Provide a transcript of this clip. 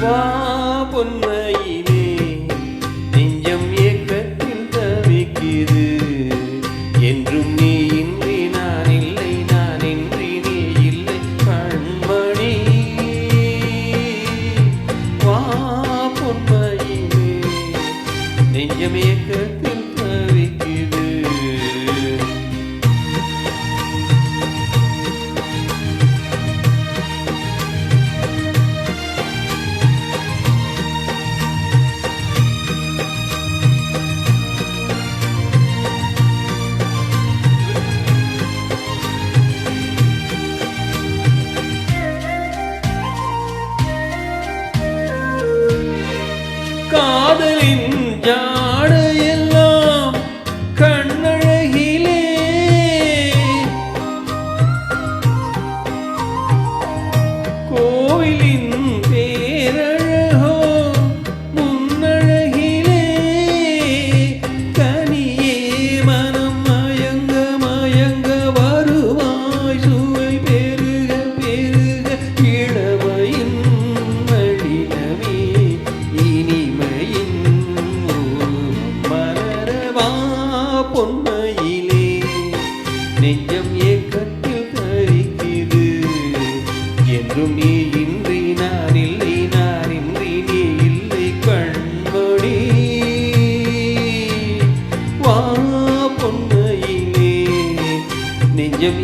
வா பொன்மையிலே நெஞ்சம் ஏக்கத்தில் தவிக்குது. என்றும் நீ இன்றி நான் இல்லை, நான் இன்றி நீ இல்லை கண்மணி. வா பொன்மையிலே நெஞ்சம் ஏக்கத்தில் தவிக்குது. காதலின் ஜாடையெல்லாம் கண்ணழகிலே கோவிலின் பேரழகோ முன்னழகிலே கனியே மனம் மயங்க மயங்க வருவாய் சுவை பெருக பெருக இளமையின் மடிலமே இனிமையின் மலரவா பொன்மையிலே நெஞ்சம் ஏக்கத்தில் தரிக்குது. என்றும் நீ இன்றி நான் இல்லை, நான் இன்றி நீ இல்லை கண்மணி. வா பொன்மையிலே நெஞ்சம்